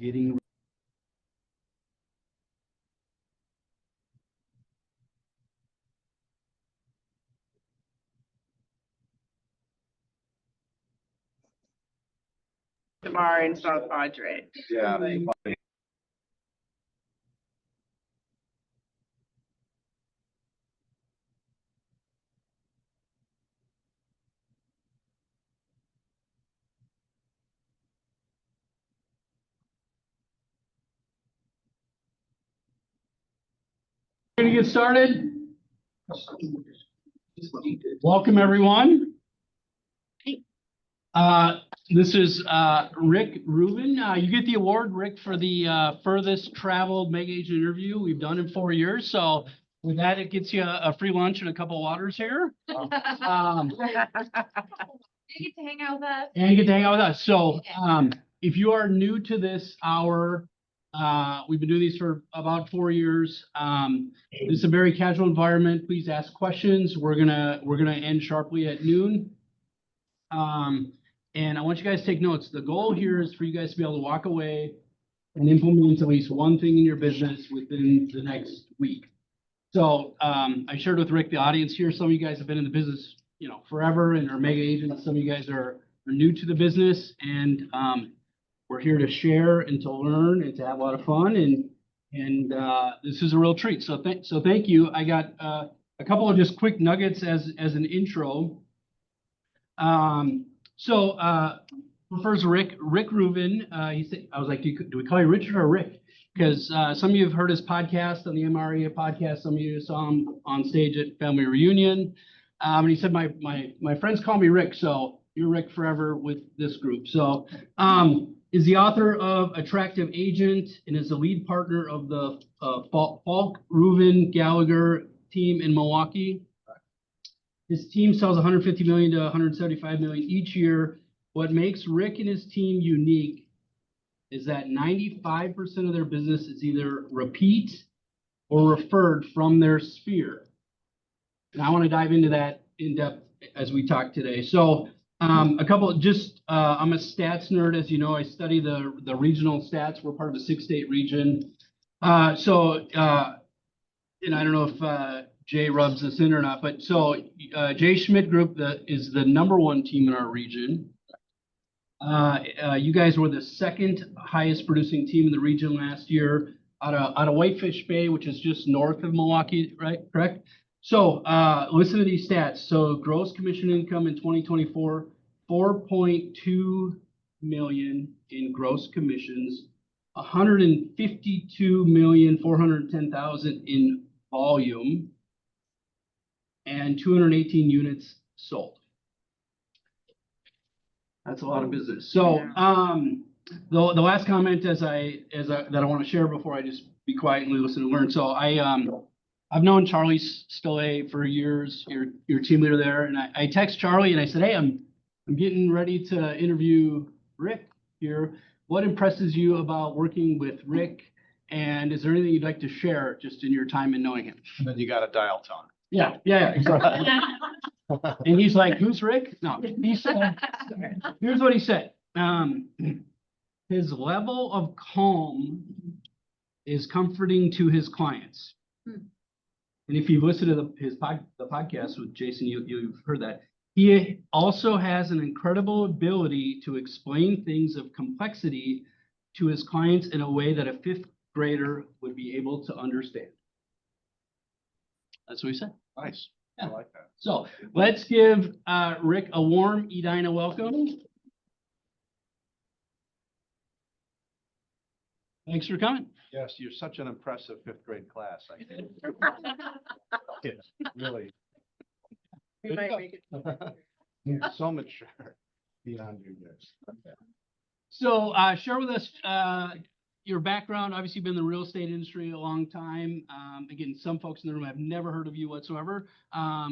getting tomorrow in South Padre. Yeah. We're going to get started. Welcome, everyone. This is Rick Ruvin. You get the award, Rick, for the furthest traveled mega agent interview we've done in 4 years. So with that, it gets you a free lunch and a couple of waters here. You get to hang out with us. And you get to hang out with us. So if you are new to this hour, we've been doing these for about 4 years. This is a very casual environment. Please ask questions. We're gonna end sharply at noon. And I want you guys to take notes. The goal here is for you guys to be able to walk away and implement at least one thing in your business within the next week. So I shared with Rick the audience here. Some of you guys have been in the business, forever and are mega agents. Some of you guys are new to the business, and we're here to share and to learn and to have a lot of fun. And this is a real treat. So thank you. I got a couple of just quick nuggets as an intro. First, Rick Ruvin. He said, I was like, do we call you Richard or Rick? Because some of you have heard his podcast on the MREA podcast. Some of you saw him on stage at Family Reunion. And he said, my friends call me Rick, so you're Rick forever with this group. So is the author of Attractive Agent and is the lead partner of the Falk Ruvin Gallagher team in Milwaukee. His team sells 150 million to 175 million each year. What makes Rick and his team unique is that 95% of their business is either repeat or referred from their sphere. And I want to dive into that in depth as we talk today. So I'm a stats nerd, as you know. I study the regional stats. We're part of the 6-state region. And I don't know if Jay rubs this in or not, but so Jay Schmidt Group is the #1 team in our region. You guys were the second highest producing team in the region last year out of Whitefish Bay, which is just north of Milwaukee, right? Correct? So listen to these stats. So gross commission income in 2024, 4.2 million in gross commissions, 152,410,000 in volume, and 218 units sold. That's a lot of business. So the last comment that I want to share before I just be quiet and listen and learn. So I've known Charlie Stille for years, your team leader there, and I text Charlie and I said, hey, I'm getting ready to interview Rick here. What impresses you about working with Rick? And is there anything you'd like to share just in your time in knowing him? And then you got a dial tone. Yeah, exactly. And he's like, who's Rick? No, he said, here's what he said. His level of calm is comforting to his clients. And if you've listened to the podcast with Jason, you've heard that. He also has an incredible ability to explain things of complexity to his clients in a way that a 5th grader would be able to understand. That's what he said. Nice. Yeah. I like that. So let's give Rick a warm Edina welcome. Thanks for coming. Yes, you're such an impressive 5th grade class. I think. Yes, really. We might make it. You're so mature beyond your years. Okay. So share with us your background. Obviously, you've been in the real estate industry a long time. Again, some folks in the room have never heard of you whatsoever.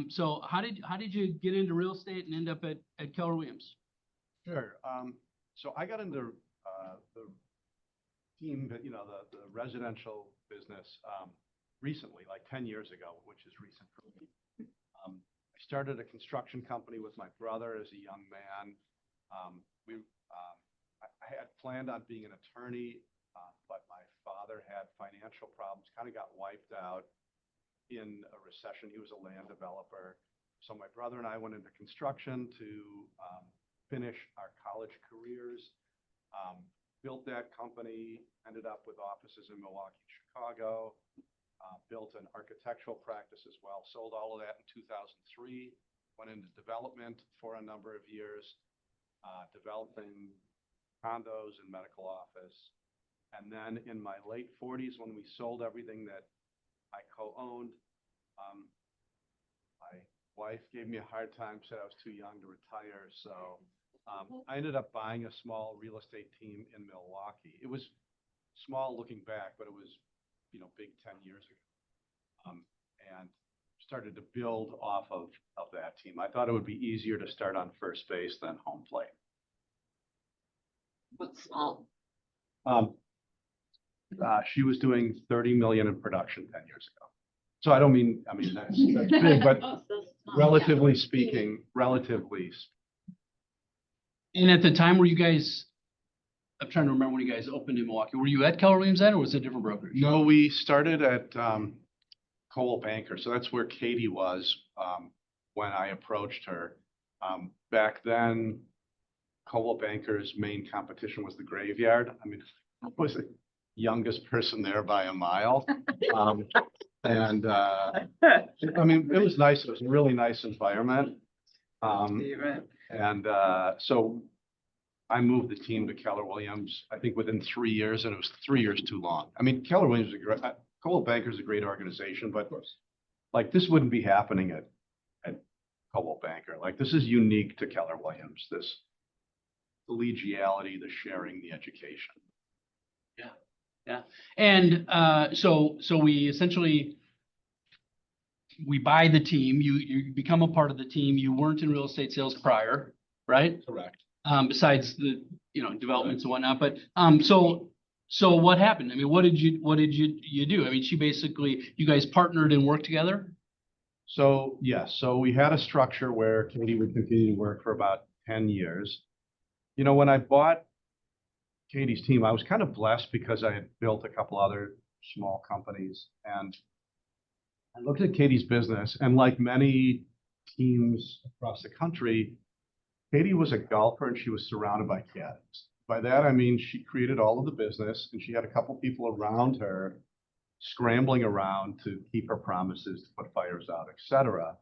So how did you get into real estate and end up at Keller Williams? Sure. So I got into the team, the residential business recently, like 10 years ago, which is recent for me. I started a construction company with my brother as a young man. I had planned on being an attorney, but my father had financial problems, kind of got wiped out in a recession. He was a land developer. So my brother and I went into construction to finish our college careers, built that company, ended up with offices in Milwaukee, Chicago, built an architectural practice as well, sold all of that in 2003, went into development for a number of years, developing condos and medical office. And then in my late 40s, when we sold everything that I co-owned, my wife gave me a hard time, said I was too young to retire. So I ended up buying a small real estate team in Milwaukee. It was small looking back, but it was, big 10 years ago. And started to build off of that team. I thought it would be easier to start on first base than home plate. What's small? She was doing 30 million in production 10 years ago. So I mean, that's big, but Oh, so small. relatively speaking, And at the time, were you guys, I'm trying to remember when you guys opened in Milwaukee, were you at Keller Williams then, or was it a different brokerage? no, we started at Coldwell Banker. So that's where Katie was when I approached her. Back then, Coldwell Banker's main competition was the graveyard. I was the youngest person there by a mile. And it was nice. It was a really nice environment. And so I moved the team to Keller Williams, I think within 3 years, and it was 3 years too long. Keller Williams is a great, Coldwell Banker is a great organization, but like this wouldn't be happening at Coldwell Banker. Like this is unique to Keller Williams, this collegiality, the sharing, the education. Yeah. And so we essentially, we buy the team, you become a part of the team. You weren't in real estate sales prior, right? Correct. Besides the, developments and whatnot, but, so what happened? What did you do? She basically, you guys partnered and worked together? So, yes. So we had a structure where Katie would continue to work for about 10 years. When I bought Katie's team, I was kind of blessed because I had built a couple other small companies, and I looked at Katie's business, and like many teams across the country, Katie was a golfer and she was surrounded by caddies. By that, I mean, she created all of the business and she had a couple people around her scrambling around to keep her promises, to put fires out, etc.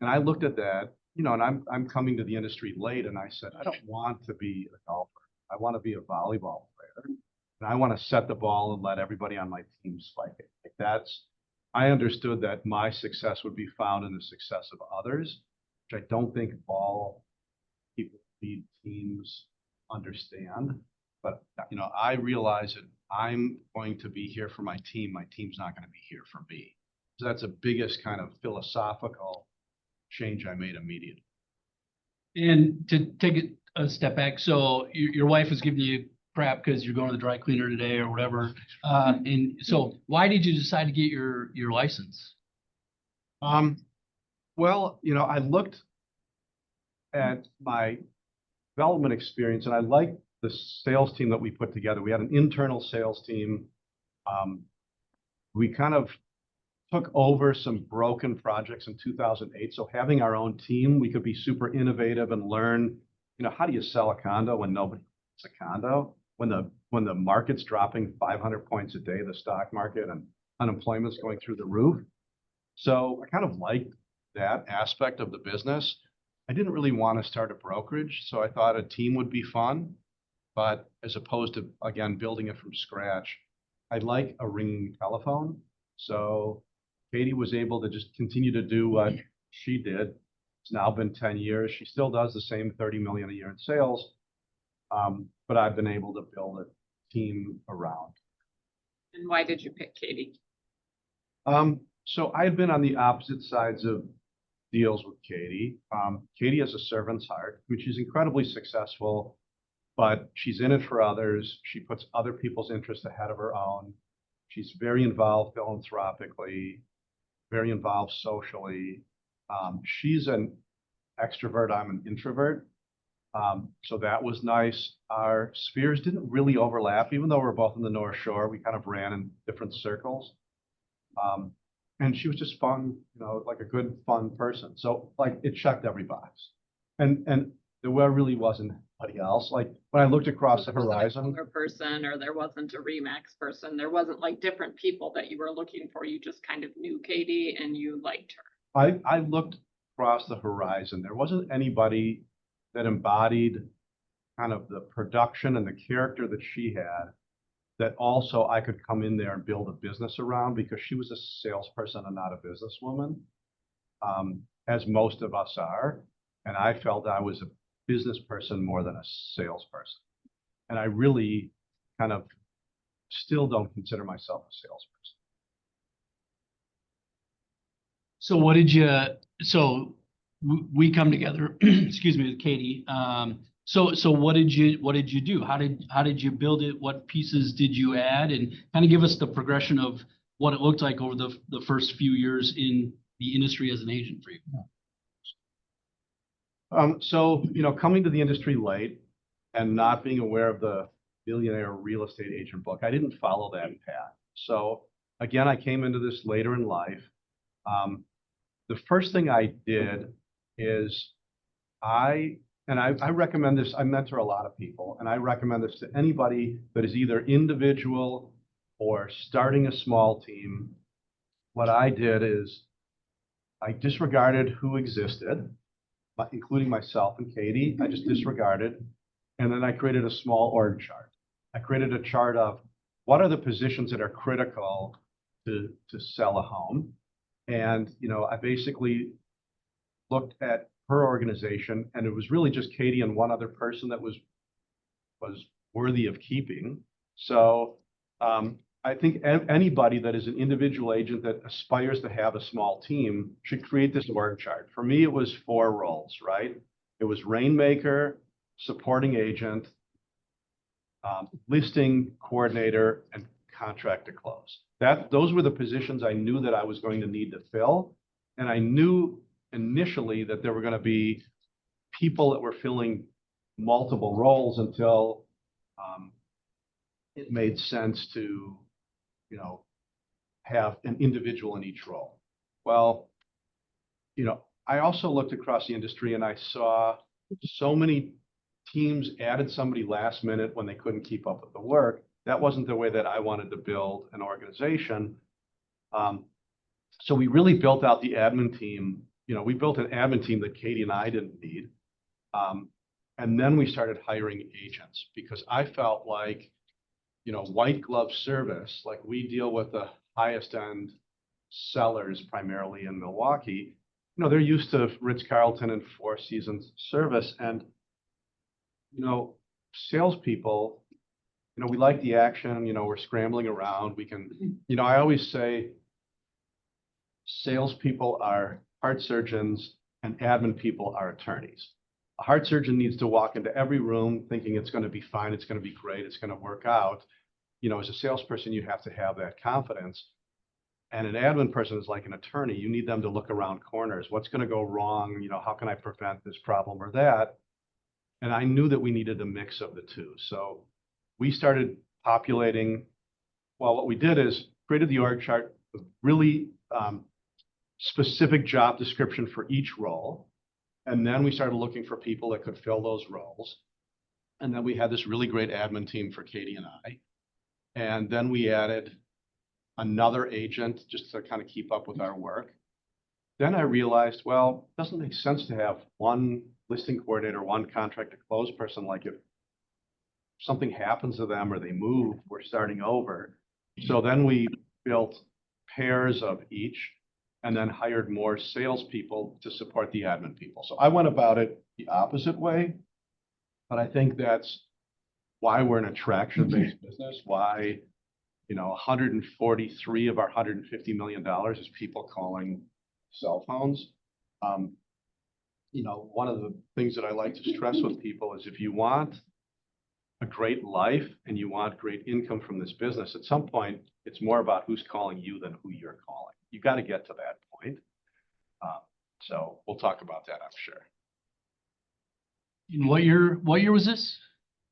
And I looked at that, and I'm coming to the industry late, and I said, I don't want to be a golfer. I want to be a volleyball player, and I want to set the ball and let everybody on my team spike it. I understood that my success would be found in the success of others, which I don't think all people lead teams understand. But, I realize that I'm going to be here for my team. My team's not going to be here for me. So that's the biggest kind of philosophical change I made immediately. And to take it a step back, so your wife was giving you crap because you're going to the dry cleaner today or whatever. And so why did you decide to get your license? Well, I looked at my development experience, and I liked the sales team that we put together. We had an internal sales team. We kind of took over some broken projects in 2008. So having our own team, we could be super innovative and learn, how do you sell a condo when nobody wants a condo? When the market's dropping 500 points a day, the stock market, and unemployment's going through the roof. So I kind of liked that aspect of the business. I didn't really want to start a brokerage, so I thought a team would be fun. But as opposed to, again, building it from scratch, I like a ringing telephone. So Katie was able to just continue to do what she did. It's now been 10 years. She still does the same 30 million a year in sales. But I've been able to build a team around. And why did you pick Katie? So I had been on the opposite sides of deals with Katie. Katie has a servant's heart. She's incredibly successful, but she's in it for others. She puts other people's interests ahead of her own. She's very involved philanthropically, very involved socially. She's an extrovert. I'm an introvert. So that was nice. Our spheres didn't really overlap, even though we're both in the North Shore. We kind of ran in different circles. And she was just fun, like a good, fun person. So like it checked every box. And there really wasn't anybody else. Like when I looked across the There wasn't a horizon, Keller person, or there wasn't a Remax person. There wasn't like different people that you were looking for. You just kind of knew Katie and you liked her. I looked across the horizon. There wasn't anybody that embodied kind of the production and the character that she had that also I could come in there and build a business around, because she was a salesperson and not a businesswoman, as most of us are. And I felt I was a business person more than a salesperson. And I really kind of still don't consider myself a salesperson. So what did you, so we come together, excuse me, with Katie. So what did you do? How did you build it? What pieces did you add? And kind of give us the progression of what it looked like over the first few years in the industry as an agent for you. So, coming to the industry late and not being aware of the millionaire real estate agent book, I didn't follow that path. So again, I came into this later in life. The first thing I did is I recommend this. I mentor a lot of people, and I recommend this to anybody that is either individual or starting a small team. What I did is I disregarded who existed, including myself and Katie. I just disregarded. And then I created a small org chart. I created a chart of what are the positions that are critical to sell a home. And, I basically looked at her organization, and it was really just Katie and one other person that was worthy of keeping. So I think anybody that is an individual agent that aspires to have a small team should create this org chart. For me, it was 4 roles, right? It was rainmaker, supporting agent, listing coordinator, and contract to close. Those were the positions I knew that I was going to need to fill. And I knew initially that there were going to be people that were filling multiple roles until it made sense to, have an individual in each role. Well, I also looked across the industry and I saw so many teams added somebody last minute when they couldn't keep up with the work. That wasn't the way that I wanted to build an organization. So we really built out the admin team. We built an admin team that Katie and I didn't need. And then we started hiring agents, because I felt like, white glove service, like we deal with the highest end sellers primarily in Milwaukee. They're used to Ritz-Carlton and Four Seasons service. And, salespeople, we like the action, we're scrambling around. We can, I always say salespeople are heart surgeons and admin people are attorneys. A heart surgeon needs to walk into every room thinking it's going to be fine, it's going to be great, it's going to work out. As a salesperson, you have to have that confidence. And an admin person is like an attorney. You need them to look around corners. What's going to go wrong? How can I prevent this problem or that? And I knew that we needed a mix of the two. So we started populating. Well, what we did is created the org chart with really specific job description for each role. And then we started looking for people that could fill those roles. And then we had this really great admin team for Katie and I. And then we added another agent just to kind of keep up with our work. Then I realized, well, it doesn't make sense to have one listing coordinator, one contract to close person. Like if something happens to them or they move, we're starting over. So then we built pairs of each and then hired more salespeople to support the admin people. So I went about it the opposite way, but I think that's why we're an attraction-based business, why 143 of our $150 million is people calling cell phones. One of the things that I like to stress with people is if you want a great life and you want great income from this business, at some point, it's more about who's calling you than who you're calling. You got to get to that point. So we'll talk about that, I'm sure. In what year was this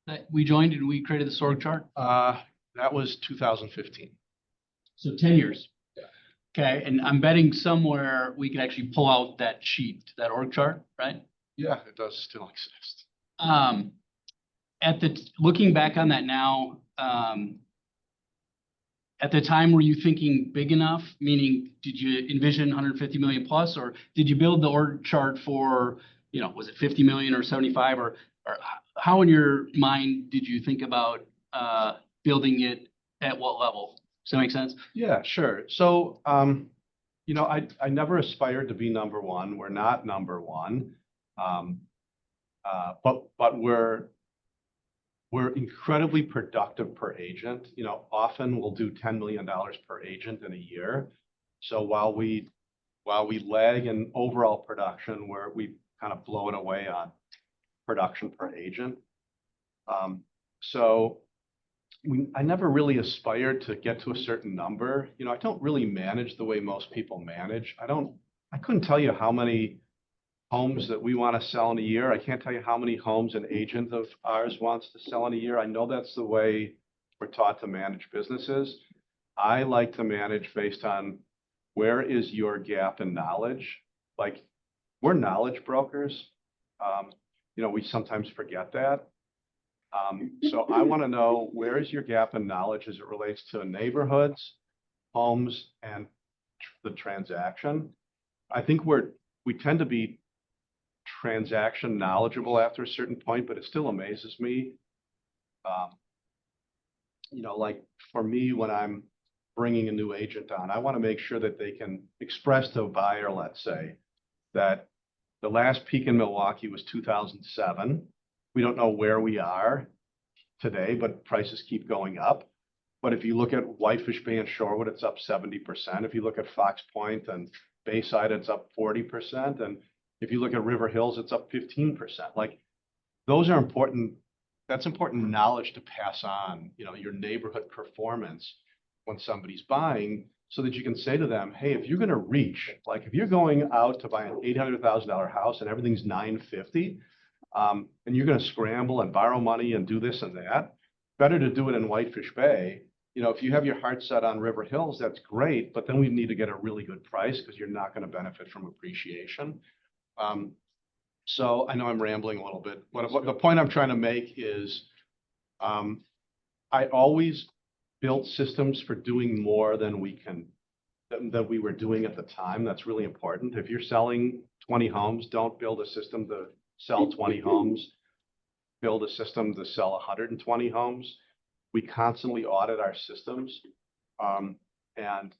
that we joined and we created this org chart? That was 2015. So 10 years. Yeah. Okay, and I'm betting somewhere we can actually pull out that sheet, that org chart, right? Yeah, it does still exist. Looking back on that now, at the time, were you thinking big enough? Meaning, did you envision 150 million plus, or did you build the org chart for, was it 50 million or 75, or how in your mind did you think about building it at what level? Does that make sense? Yeah, sure. So, I never aspired to be number one. We're not number one. But we're incredibly productive per agent. Often we'll do $10 million per agent in a year. So while we lag in overall production, where we kind of blow it away on production per agent. I never really aspired to get to a certain number. I don't really manage the way most people manage. I couldn't tell you how many homes that we want to sell in a year. I can't tell you how many homes an agent of ours wants to sell in a year. I know that's the way we're taught to manage businesses. I like to manage based on where is your gap in knowledge. Like, we're knowledge brokers. We sometimes forget that. So I want to know, where is your gap in knowledge as it relates to neighborhoods, homes, and the transaction. I think we tend to be transaction knowledgeable after a certain point, but it still amazes me. Like for me, when I'm bringing a new agent on, I want to make sure that they can express to a buyer, let's say, that the last peak in Milwaukee was 2007. We don't know where we are today, but prices keep going up. But if you look at Whitefish Bay and Shorewood, it's up 70%. If you look at Fox Point and Bayside, it's up 40%. And if you look at River Hills, it's up 15%. Like, those are important. That's important knowledge to pass on, your neighborhood performance when somebody's buying, so that you can say to them, hey, if you're going to reach, like if you're going out to buy an $800,000 house and everything's $950, and you're going to scramble and borrow money and do this and that, better to do it in Whitefish Bay. If you have your heart set on River Hills, that's great, but then we need to get a really good price because you're not going to benefit from appreciation. So I know I'm rambling a little bit. What the point I'm trying to make is, I always built systems for doing more than we were doing at the time. That's really important. If you're selling 20 homes, don't build a system to sell 20 homes. Build a system to sell 120 homes. We constantly audit our systems. And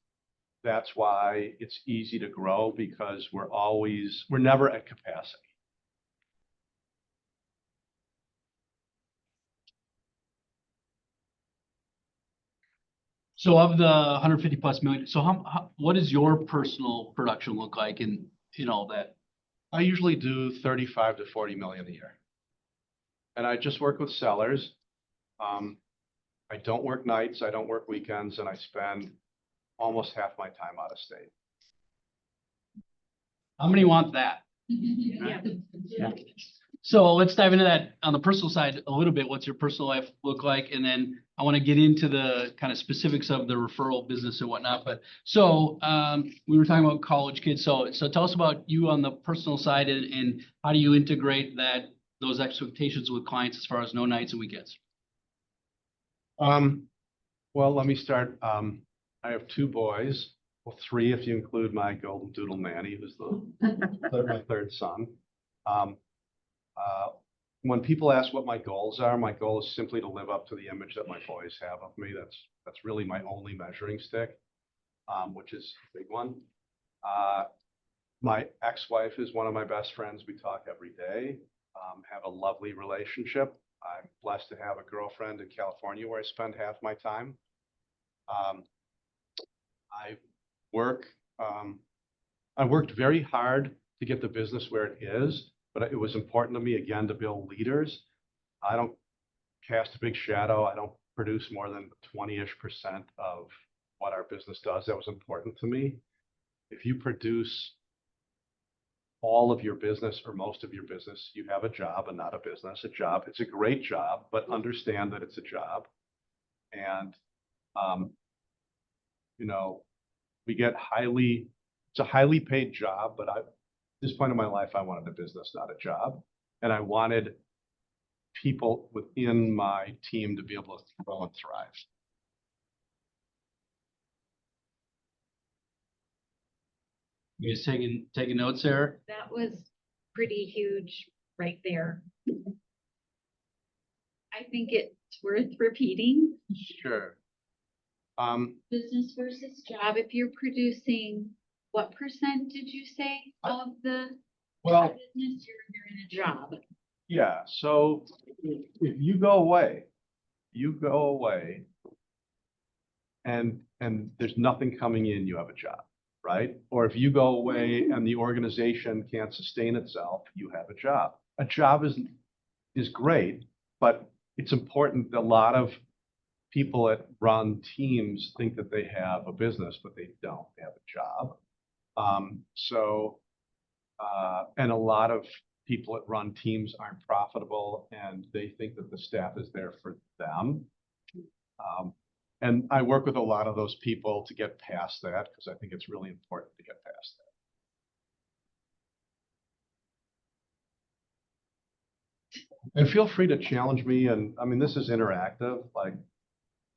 that's why it's easy to grow, because we're never at capacity. So of the 150 plus million, so what does your personal production look like in that? I usually do 35 to 40 million a year. And I just work with sellers. I don't work nights, I don't work weekends, and I spend almost half my time out of state. How many want that? Yeah. So let's dive into that on the personal side a little bit. What's your personal life look like? And then I want to get into the kind of specifics of the referral business and whatnot. But so we were talking about college kids. So tell us about you on the personal side, and how do you integrate those expectations with clients as far as no nights and weekends? Well, let me start. I have 2 boys. Well, 3 if you include my golden doodle Manny, who's my third son. When people ask what my goals are, my goal is simply to live up to the image that my boys have of me. That's really my only measuring stick, which is a big one. My ex-wife is one of my best friends. We talk every day, have a lovely relationship. I'm blessed to have a girlfriend in California where I spend half my time. I worked very hard to get the business where it is, but it was important to me, again, to build leaders. I don't cast a big shadow. I don't produce more than 20-ish% of what our business does. That was important to me. If you produce all of your business or most of your business, you have a job and not a business. A job, it's a great job, but understand that it's a job. And, you know, it's a highly paid job, but at this point in my life, I wanted a business, not a job. And I wanted people within my team to be able to grow and thrive. You guys taking notes there? That was pretty huge right there. I think it's worth repeating. Sure. Business versus job. If you're producing, what percent did you say of the Well, business you're in a job? yeah. So if you go away, and there's nothing coming in, you have a job, right? Or if you go away and the organization can't sustain itself, you have a job. A job is great, but it's important. A lot of people that run teams think that they have a business, but they don't. They have a job. And a lot of people that run teams aren't profitable, and they think that the staff is there for them. And I work with a lot of those people to get past that, because I think it's really important to get past that. And feel free to challenge me. And I mean, this is interactive. Like,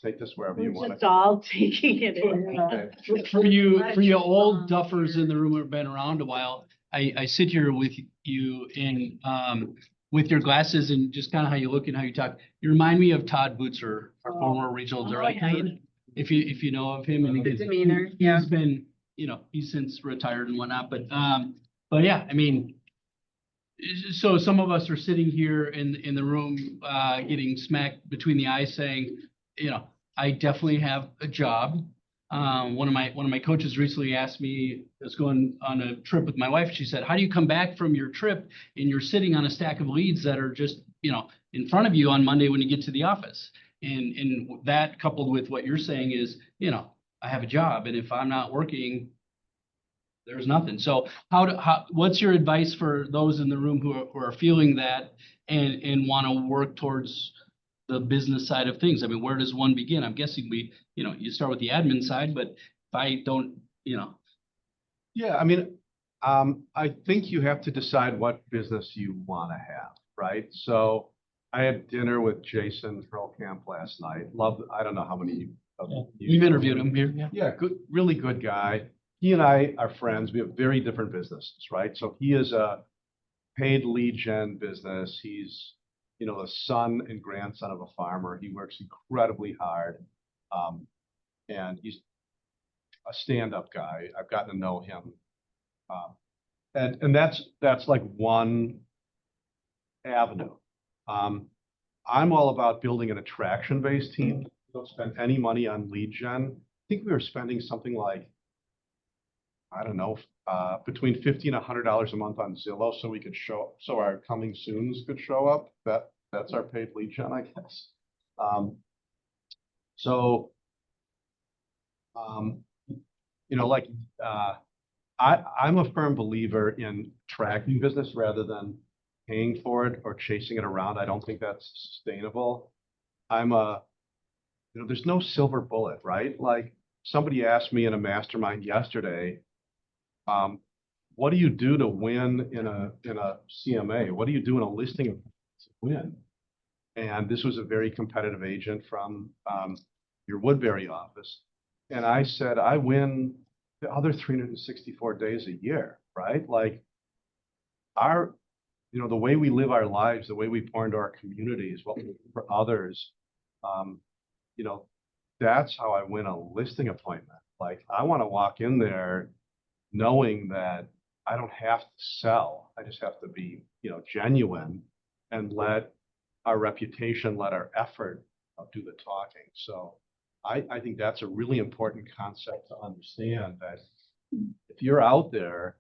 take this wherever you We're want just to. all taking it in. Okay. For you old duffers in the room who've been around a while, I sit here with you in, with your glasses and just kind of how you look and how you talk. You remind me of Todd Bootser, our former regional director. If you know of him. And The demeanor, yeah. He's been, he's since retired and whatnot, but yeah, I mean, so some of us are sitting here in the room, getting smacked between the eyes saying, I definitely have a job. One of my coaches recently asked me, I was going on a trip with my wife. She said, how do you come back from your trip and you're sitting on a stack of leads that are just, in front of you on Monday when you get to the office? And that coupled with what you're saying is, I have a job, and if I'm not working, there's nothing. So what's your advice for those in the room who are feeling that and want to work towards the business side of things? I mean, where does one begin? I'm guessing you start with the admin side, but if I don't, Yeah, I mean, I think you have to decide what business you want to have, right? So I had dinner with Jason Hurlkamp last night. I don't know how many of you. We've interviewed him here. Yeah. Yeah, good, really good guy. He and I are friends. We have very different businesses, right? So he is a paid lead gen business. He's, the son and grandson of a farmer. He works incredibly hard. And he's a stand-up guy. I've gotten to know him. And that's like one avenue. I'm all about building an attraction-based team. Don't spend any money on lead gen. I think we were spending something like, I don't know, between $50 and $100 a month on Zillow, so we could so our coming soons could show up. That's our paid lead gen, I guess. I'm a firm believer in tracking business rather than paying for it or chasing it around. I don't think that's sustainable. There's no silver bullet, right? Like, somebody asked me in a mastermind yesterday, what do you do to win in a CMA? What do you do in a listing to win? And this was a very competitive agent from your Woodbury office. And I said, I win the other 364 days a year, right? Like, the way we live our lives, the way we pour into our communities, what we do for others, that's how I win a listing appointment. Like, I want to walk in there knowing that I don't have to sell. I just have to be, genuine and let our reputation, let our effort do the talking. So I think that's a really important concept to understand, that if you're out there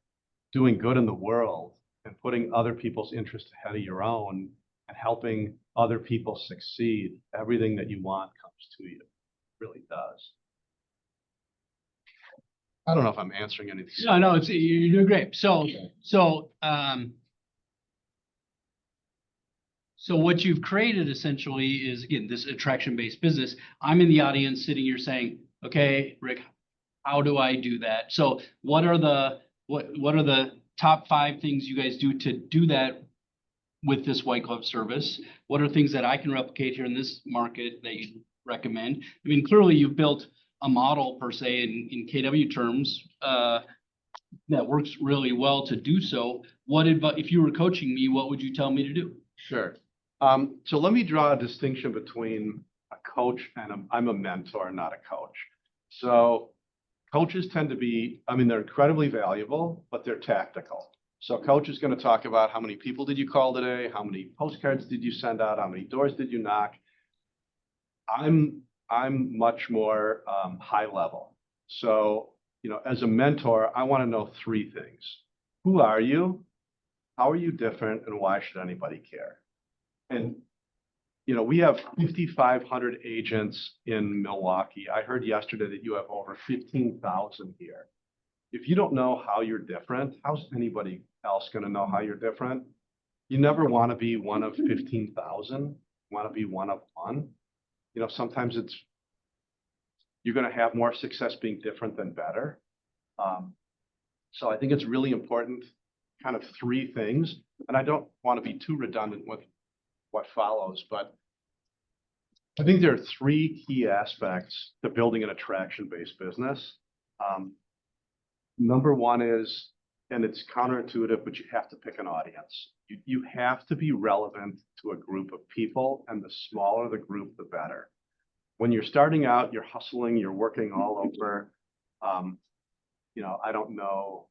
doing good in the world and putting other people's interests ahead of your own and helping other people succeed, everything that you want comes to you. It really does. I don't know if I'm answering any of these. No, no, you're doing great. So what you've created essentially is, again, this attraction-based business. I'm in the audience sitting here saying, okay, Rick, how do I do that? So what are the top 5 things you guys do to do that with this white glove service? What are things that I can replicate here in this market that you recommend? I mean, clearly you've built a model per se in KW terms that works really well to do so. If you were coaching me, what would you tell me to do? Sure. So let me draw a distinction between a coach and I'm a mentor, not a coach. So coaches tend to be, I mean, they're incredibly valuable, but they're tactical. So a coach is going to talk about how many people did you call today? How many postcards did you send out? How many doors did you knock? I'm much more high level. So, as a mentor, I want to know 3 things. Who are you? How are you different? And why should anybody care? And, we have 5,500 agents in Milwaukee. I heard yesterday that you have over 15,000 here. If you don't know how you're different, how's anybody else going to know how you're different? You never want to be one of 15,000. You want to be one of one. Sometimes you're going to have more success being different than better. So I think it's really important, kind of 3 things. And I don't want to be too redundant with what follows, but I think there are 3 key aspects to building an attraction-based business. Number 1 is, and it's counterintuitive, but you have to pick an audience. You have to be relevant to a group of people, and the smaller the group, the better. When you're starting out, you're hustling, you're working all over. I don't know.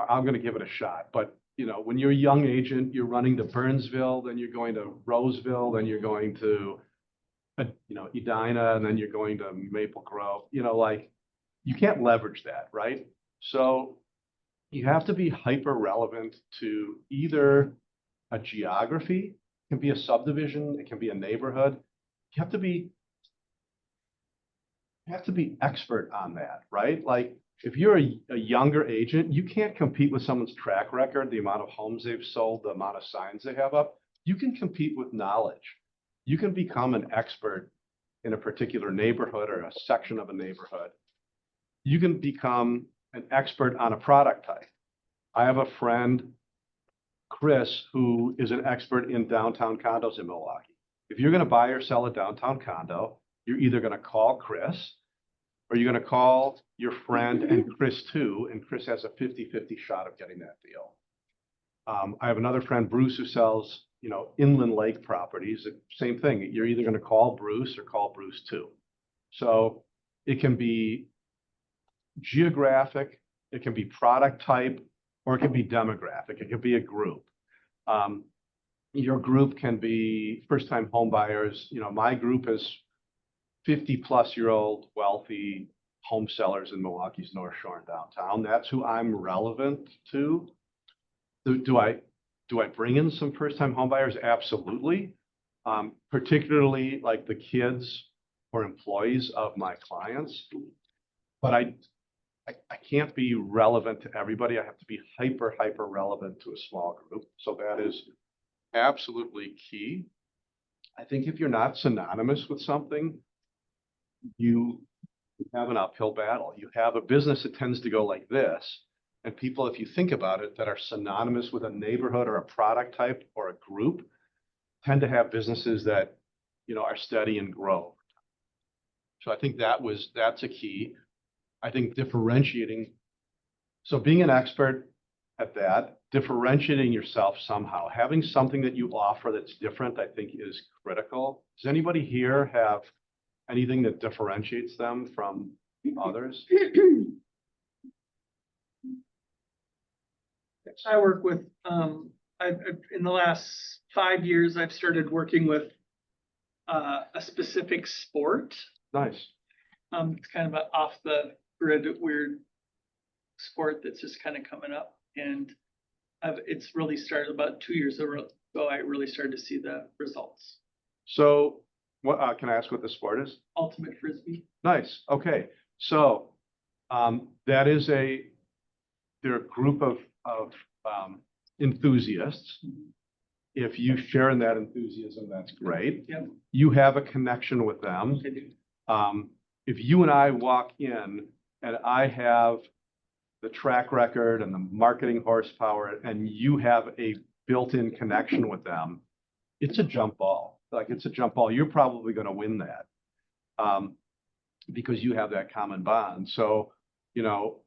I'm going to give it a shot, but when you're a young agent, you're running to Burnsville, then you're going to Roseville, then you're going to, Edina, and then you're going to Maple Grove. You can't leverage that, right? So you have to be hyper relevant to either a geography, it can be a subdivision, it can be a neighborhood. You have to be expert on that, right? Like if you're a younger agent, you can't compete with someone's track record, the amount of homes they've sold, the amount of signs they have up. You can compete with knowledge. You can become an expert in a particular neighborhood or a section of a neighborhood. You can become an expert on a product type. I have a friend, Chris, who is an expert in downtown condos in Milwaukee. If you're going to buy or sell a downtown condo, you're either going to call Chris or you're going to call your friend and Chris too, and Chris has a 50-50 shot of getting that deal. I have another friend, Bruce, who sells, inland lake properties. Same thing. You're either going to call Bruce or call Bruce too. So it can be geographic, it can be product type, or it can be demographic. It can be a group. Your group can be first-time home buyers. My group is 50-plus-year-old wealthy home sellers in Milwaukee's North Shore and downtown. That's who I'm relevant to. Do I bring in some first-time home buyers? Absolutely. Particularly like the kids or employees of my clients. But I can't be relevant to everybody. I have to be hyper relevant to a small group. So that is absolutely key. I think if you're not synonymous with something, you have an uphill battle. You have a business that tends to go like this. And people, if you think about it, that are synonymous with a neighborhood or a product type or a group, tend to have businesses that, are steady and grow. So I think that's a key. I think differentiating. So being an expert at that, differentiating yourself somehow, having something that you offer that's different, I think is critical. Does anybody here have anything that differentiates them from others? I work with, in the last 5 years, I've started working with a specific sport. Nice. It's kind of an off the grid, weird sport that's just kind of coming up. And it's really started about 2 years ago. I really started to see the results. So what can I ask what the sport is? Ultimate Frisbee. Nice. Okay. So They're a group of enthusiasts. If you share in that enthusiasm, that's great. Yep. You have a connection with them. I do. If you and I walk in and I have the track record and the marketing horsepower, and you have a built-in connection with them, it's a jump ball. Like, it's a jump ball. You're probably going to win that because you have that common bond. So, you know,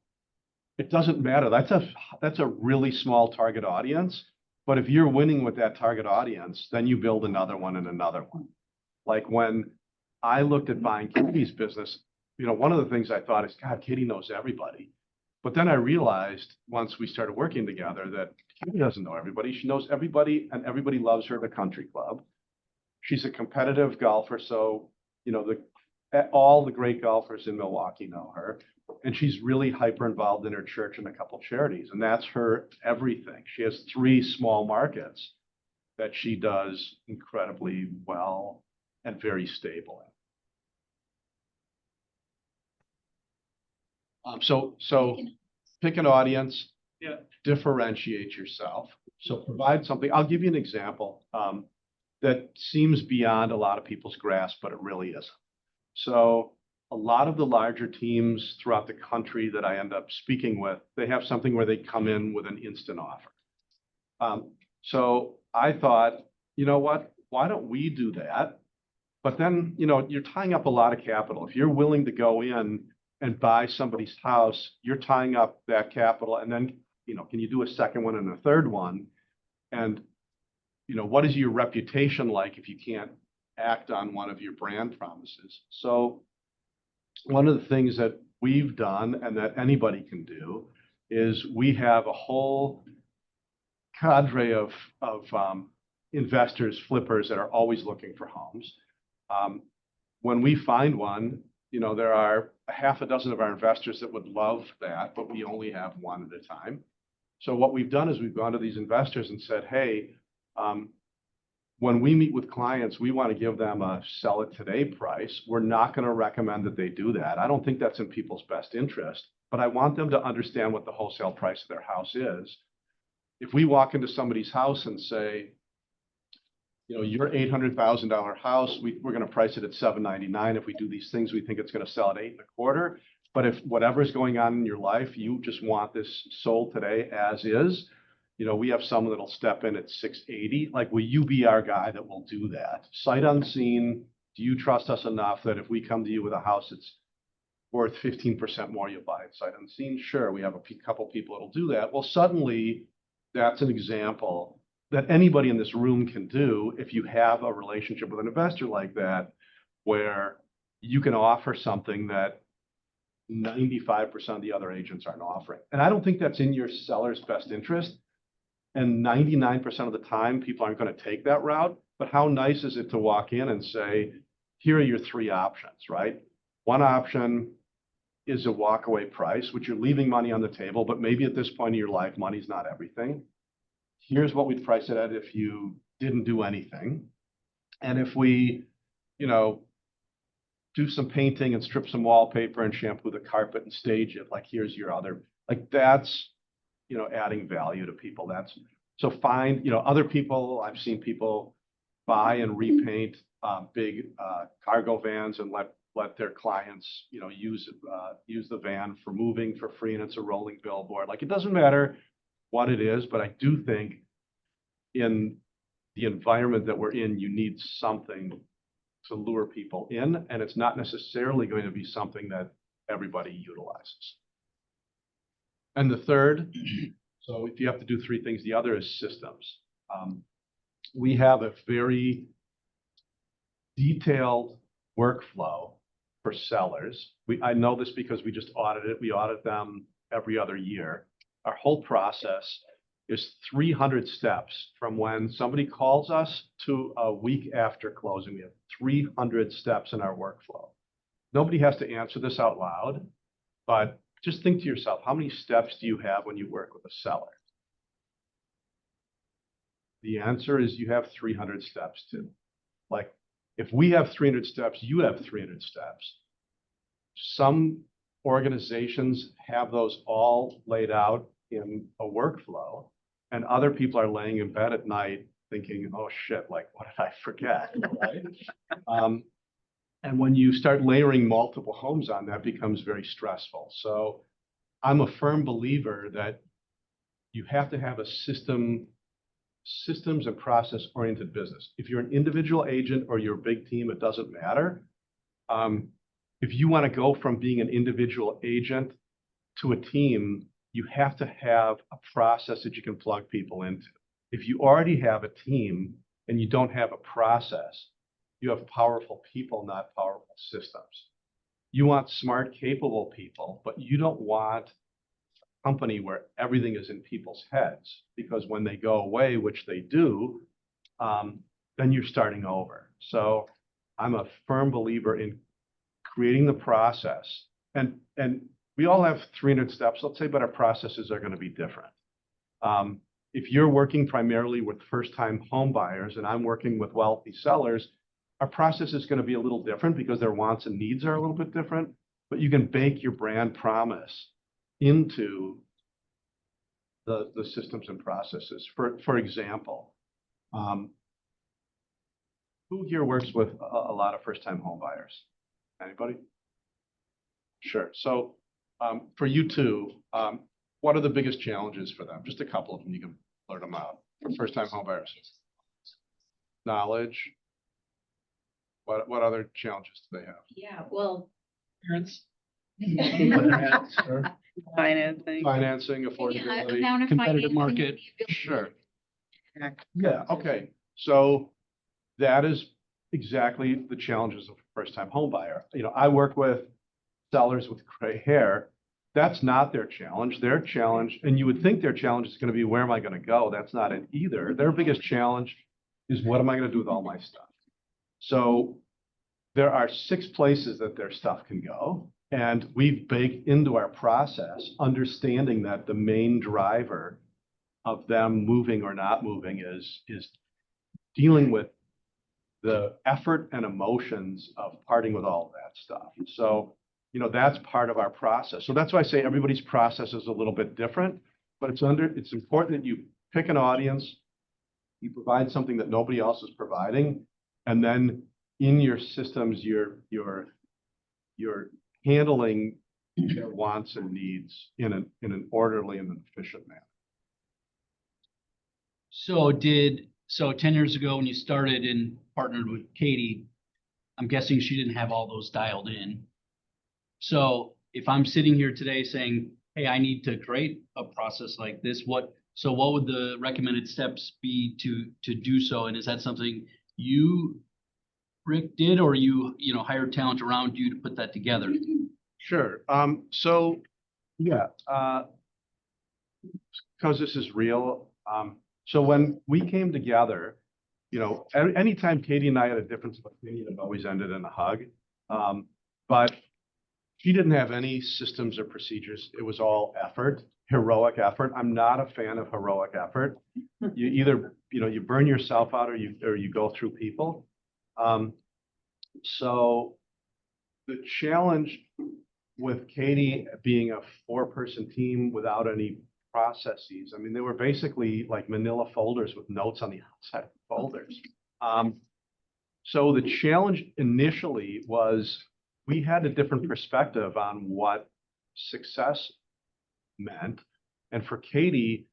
it doesn't matter. That's a really small target audience. But if you're winning with that target audience, then you build another one and another one. Like when I looked at buying Katie's business, you know, one of the things I thought is, God, Katie knows everybody. But then I realized once we started working together that Katie doesn't know everybody. She knows everybody, and everybody loves her at the country club. She's a competitive golfer, so, you know, all the great golfers in Milwaukee know her. And she's really hyper involved in her church and a couple of charities, and that's her everything. She has 3 small markets that she does incredibly well and very stable in. So pick an audience, Yeah. differentiate yourself. So provide something. I'll give you an example that seems beyond a lot of people's grasp, but it really isn't. So a lot of the larger teams throughout the country that I end up speaking with, they have something where they come in with an instant offer. So I thought, you know what, why don't we do that? But then, you know, you're tying up a lot of capital. If you're willing to go in and buy somebody's house, you're tying up that capital. And then, you know, can you do a second one and a third one? And, you know, what is your reputation like if you can't act on one of your brand promises? So one of the things that we've done and that anybody can do is we have a whole cadre of investors, flippers that are always looking for homes. When we find one, you know, there are a half a dozen of our investors that would love that, but we only have one at a time. So what we've done is we've gone to these investors and said, hey, when we meet with clients, we want to give them a sell it today price. We're not going to recommend that they do that. I don't think that's in people's best interest, but I want them to understand what the wholesale price of their house is. If we walk into somebody's house and say, you know, your $800,000 house, we're going to price it at $799. If we do these things, we think it's going to sell at $8.25. But if whatever's going on in your life, you just want this sold today as is, you know, we have someone that'll step in at $680. Like, will you be our guy that will do that? Sight unseen. Do you trust us enough that if we come to you with a house that's worth 15% more, you'll buy it sight unseen? Sure, we have a couple people that'll do that. Well, suddenly that's an example that anybody in this room can do if you have a relationship with an investor like that, where you can offer something that 95% of the other agents aren't offering. And I don't think that's in your seller's best interest. And 99% of the time, people aren't going to take that route. But how nice is it to walk in and say, here are your 3 options, right? One option is a walkaway price, which you're leaving money on the table, but maybe at this point in your life, money's not everything. Here's what we'd price it at if you didn't do anything. And if we, you know, do some painting and strip some wallpaper and shampoo the carpet and stage it, like, here's your other, like, that's, you know, adding value to people. That's, so find, you know, other people, I've seen people buy and repaint big cargo vans and let their clients, you know, use the van for moving for free, and it's a rolling billboard. Like, it doesn't matter what it is, but I do think in the environment that we're in, you need something to lure people in, and it's not necessarily going to be something that everybody utilizes. And the third, so if you have to do 3 things, the other is systems. We have a very detailed workflow for sellers. I know this because we just audited it. We audit them every other year. Our whole process is 300 steps from when somebody calls us to a week after closing. We have 300 steps in our workflow. Nobody has to answer this out loud, but just think to yourself, how many steps do you have when you work with a seller? The answer is you have 300 steps too. Like, if we have 300 steps, you have 300 steps. Some organizations have those all laid out in a workflow, and other people are laying in bed at night thinking, oh shit, like, what did I forget? Right? And when you start layering multiple homes on, that becomes very stressful. So I'm a firm believer that you have to have a systems and process-oriented business. If you're an individual agent or you're a big team, it doesn't matter. If you want to go from being an individual agent to a team, you have to have a process that you can plug people into. If you already have a team and you don't have a process, you have powerful people, not powerful systems. You want smart, capable people, but you don't want a company where everything is in people's heads, because when they go away, which they do, then you're starting over. So I'm a firm believer in creating the process. And we all have 300 steps, let's say, but our processes are going to be different. If you're working primarily with first-time home buyers and I'm working with wealthy sellers, our process is going to be a little different because their wants and needs are a little bit different, but you can bake your brand promise into the systems and processes. For example, who here works with a lot of first-time home buyers? Anybody? Sure. So for you two, what are the biggest challenges for them? Just a couple of them, you can blurt them out. For first-time home buyers. Knowledge. What other challenges do they have? Yeah, well. Parents. Financing. Financing, affordability. Amount of competitive financing, market. the ability- Sure. Yeah, okay. So that is exactly the challenges of a first-time home buyer. You know, I work with sellers with gray hair. That's not their challenge. Their challenge, and you would think their challenge is going to be, where am I going to go? That's not it either. Their biggest challenge is, what am I going to do with all my stuff? So there are 6 places that their stuff can go. And we've baked into our process, understanding that the main driver of them moving or not moving is dealing with the effort and emotions of parting with all of that stuff. So, you know, that's part of our process. So that's why I say everybody's process is a little bit different, but it's important that you pick an audience, you provide something that nobody else is providing, and then in your systems, you're handling their wants and needs in an orderly and efficient manner. So 10 years ago when you started and partnered with Katie, I'm guessing she didn't have all those dialed in. So if I'm sitting here today saying, hey, I need to create a process like this, what would the recommended steps be to do so? And is that something you, Rick, did, or you hired talent around you to put that together? Sure. So yeah, because this is real. So when we came together, you know, anytime Katie and I had a difference of opinion, it always ended in a hug. But she didn't have any systems or procedures. It was all effort, heroic effort. I'm not a fan of heroic effort. You either, you burn yourself out or you go through people. So the challenge with Katie being a 4-person team without any processes, I mean, they were basically like manila folders with notes on the outside of the folders. So the challenge initially was, we had a different perspective on what success meant. And for Katie,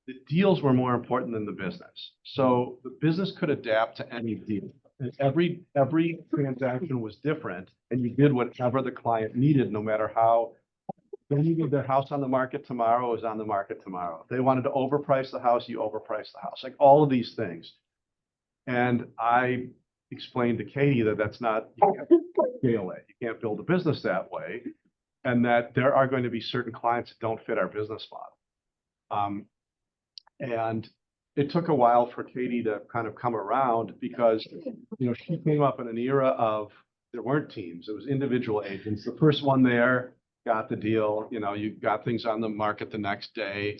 the deals were more important than the business. So the business could adapt to any deal. And every transaction was different, and you did whatever the client needed, no matter how. They needed their house on the market tomorrow, it was on the market tomorrow. If they wanted to overprice the house, you overprice the house, like all of these things. And I explained to Katie that that's not, you can't scale it. You can't build a business that way. And that there are going to be certain clients that don't fit our business model. And it took a while for Katie to kind of come around, because, she came up in an era of, there weren't teams, it was individual agents. The first one there got the deal, you got things on the market the next day.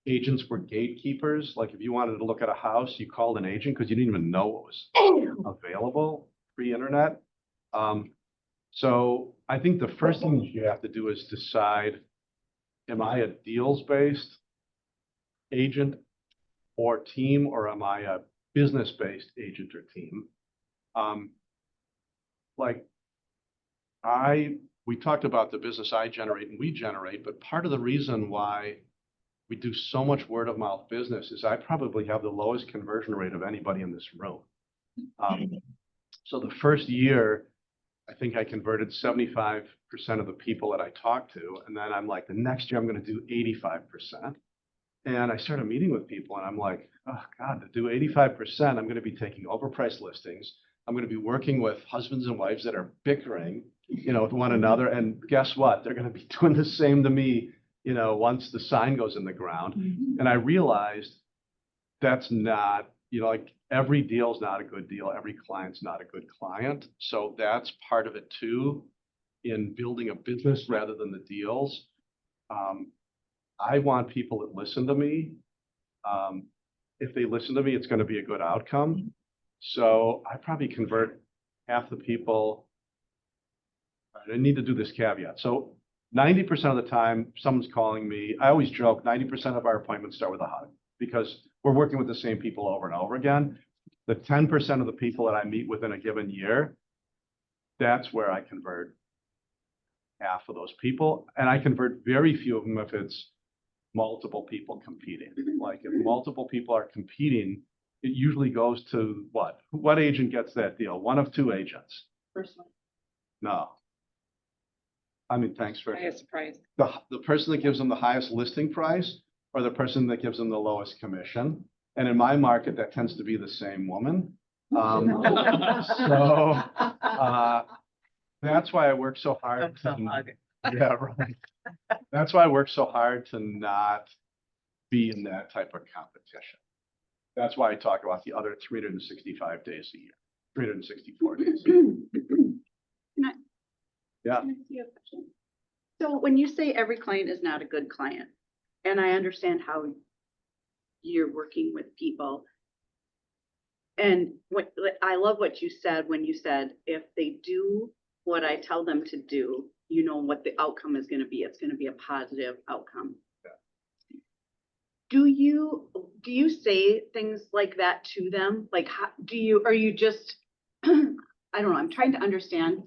Agents were gatekeepers. Like if you wanted to look at a house, you called an agent because you didn't even know what was available pre-internet. So I think the first thing you have to do is decide, am I a deals-based agent or team, or am I a business-based agent or team? Like we talked about the business I generate and we generate, but part of the reason why we do so much word of mouth business is I probably have the lowest conversion rate of anybody in this room. So the first year, I think I converted 75% of the people that I talked to. And then I'm like, the next year I'm going to do 85%. And I started meeting with people and I'm like, oh God, to do 85%, I'm going to be taking overpriced listings. I'm going to be working with husbands and wives that are bickering, with one another. And guess what? They're going to be doing the same to me, once the sign goes in the ground. And I realized that's not, like every deal's not a good deal. Every client's not a good client. So that's part of it too, in building a business rather than the deals. I want people that listen to me. If they listen to me, it's going to be a good outcome. So I probably convert half the people. I need to do this caveat. So 90% of the time, someone's calling me. I always joke, 90% of our appointments start with a hug because we're working with the same people over and over again. The 10% of the people that I meet within a given year, that's where I convert half of those people. And I convert very few of them if it's multiple people competing. Like if multiple people are competing, it usually goes to what? What agent gets that deal? One of two agents. First one. No. I mean, thanks for Highest price. the person that gives them the highest listing price or the person that gives them the lowest commission. And in my market, that tends to be the same woman. So that's why I work so hard. Yeah, right. That's why I work so hard to not be in that type of competition. That's why I talk about the other 365 days a year, 364 days a year. Yeah. Can I ask you a question? So when you say every client is not a good client, and I understand how you're working with people, and I love what you said when you said, if they do what I tell them to do, what the outcome is going to be. It's going to be a positive outcome. Yeah. Do you say things like that to them? Like, are you just, I don't know, I'm trying to understand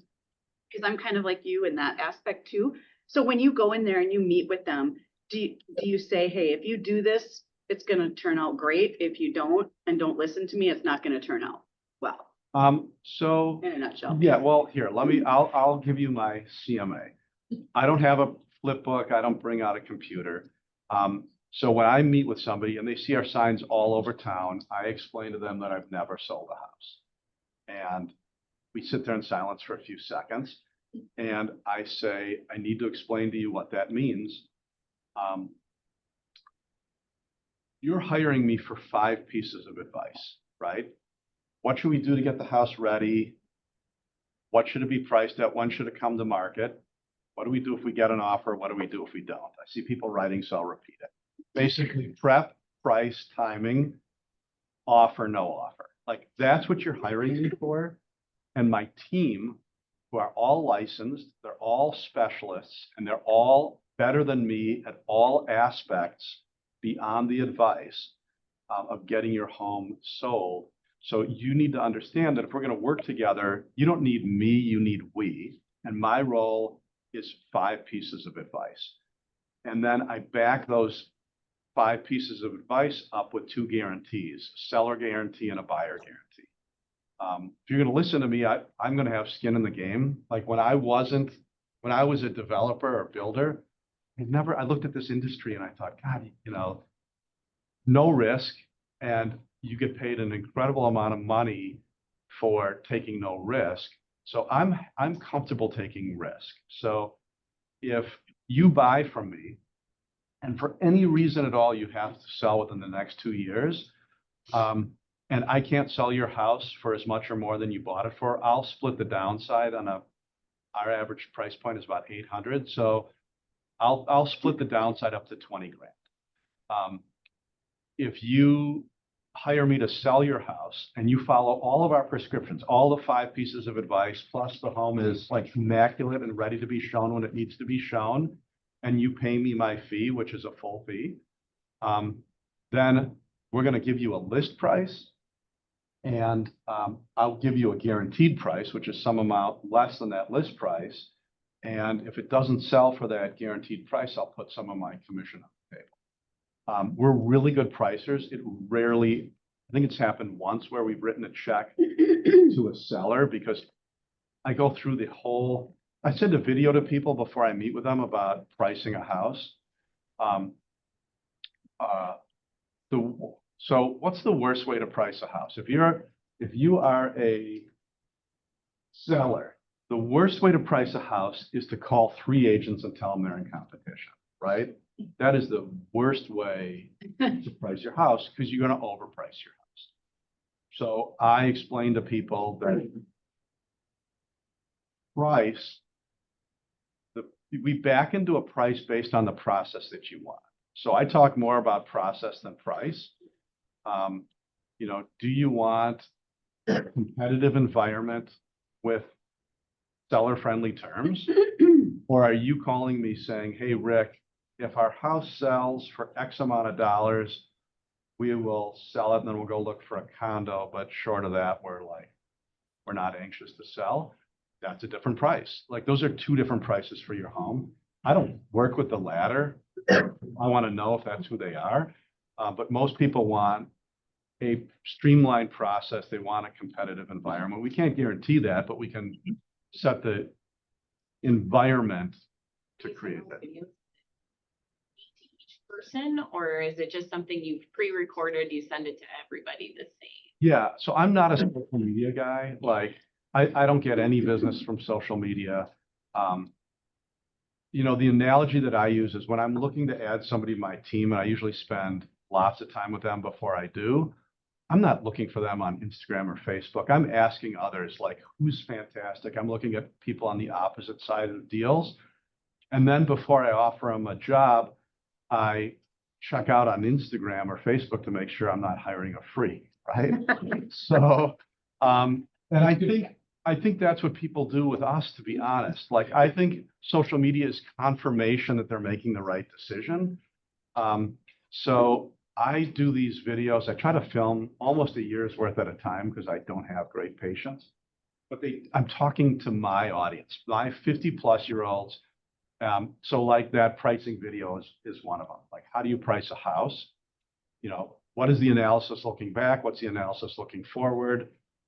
because I'm kind of like you in that aspect too. So when you go in there and you meet with them, do you say, hey, if you do this, it's going to turn out great. If you don't and don't listen to me, it's not going to turn out well. So in a nutshell. Yeah, well, here, I'll give you my CMA. I don't have a flip book. I don't bring out a computer. So when I meet with somebody and they see our signs all over town, I explain to them that I've never sold a house. And we sit there in silence for a few seconds. And I say, I need to explain to you what that means. You're hiring me for 5 pieces of advice, right? What should we do to get the house ready? What should it be priced at? When should it come to market? What do we do if we get an offer? What do we do if we don't? I see people writing, so I'll repeat it. Basically, prep, price, timing, offer, no offer. Like that's what you're hiring me for. And my team, who are all licensed, they're all specialists, and they're all better than me at all aspects beyond the advice of getting your home sold. So you need to understand that if we're going to work together, you don't need me, you need we. And my role is 5 pieces of advice. And then I back those 5 pieces of advice up with 2 guarantees, a seller guarantee and a buyer guarantee. If you're going to listen to me, I'm going to have skin in the game. Like when I was a developer or builder, I looked at this industry and I thought, God, no risk. And you get paid an incredible amount of money for taking no risk. So I'm comfortable taking risk. So if you buy from me and for any reason at all, you have to sell within the next 2 years, and I can't sell your house for as much or more than you bought it for, I'll split the downside on our average price point is about 800. So I'll split the downside up to 20 grand. If you hire me to sell your house and you follow all of our prescriptions, all the 5 pieces of advice, plus the home is like immaculate and ready to be shown when it needs to be shown, and you pay me my fee, which is a full fee, then we're going to give you a list price. And I'll give you a guaranteed price, which is some amount less than that list price. And if it doesn't sell for that guaranteed price, I'll put some of my commission on the table. We're really good pricers. It rarely, I think it's happened once where we've written a check to a seller because I go through the whole, I send a video to people before I meet with them about pricing a house. So what's the worst way to price a house? If you are a seller, the worst way to price a house is to call 3 agents and tell them they're in competition, right? That is the worst way to price your house because you're going to overprice your house. So I explain to people that we back into a price based on the process that you want. So I talk more about process than price. Do you want a competitive environment with seller-friendly terms? Or are you calling me saying, hey, Rick, if our house sells for X amount of dollars, we will sell it and then we'll go look for a condo. But short of that, we're not anxious to sell. That's a different price. Like those are 2 different prices for your home. I don't work with the latter. I want to know if that's who they are. But most people want a streamlined process. They want a competitive environment. We can't guarantee that, but we can set the environment to create that. Each person, or is it just something you've pre-recorded, you send it to everybody the same? Yeah, so I'm not a social media guy. Like I don't get any business from social media. The analogy that I use is when I'm looking to add somebody to my team, and I usually spend lots of time with them before I do, I'm not looking for them on Instagram or Facebook. I'm asking others, like, who's fantastic? I'm looking at people on the opposite side of the deals. And then before I offer them a job, I check out on Instagram or Facebook to make sure I'm not hiring a freak, right? So, and I think that's what people do with us, to be honest. Like, I think social media is confirmation that they're making the right decision. So I do these videos. I try to film almost a year's worth at a time because I don't have great patience. But I'm talking to my audience, my 50-plus-year-olds. So like that pricing video is one of them. Like, how do you price a house? What is the analysis looking back? What's the analysis looking forward?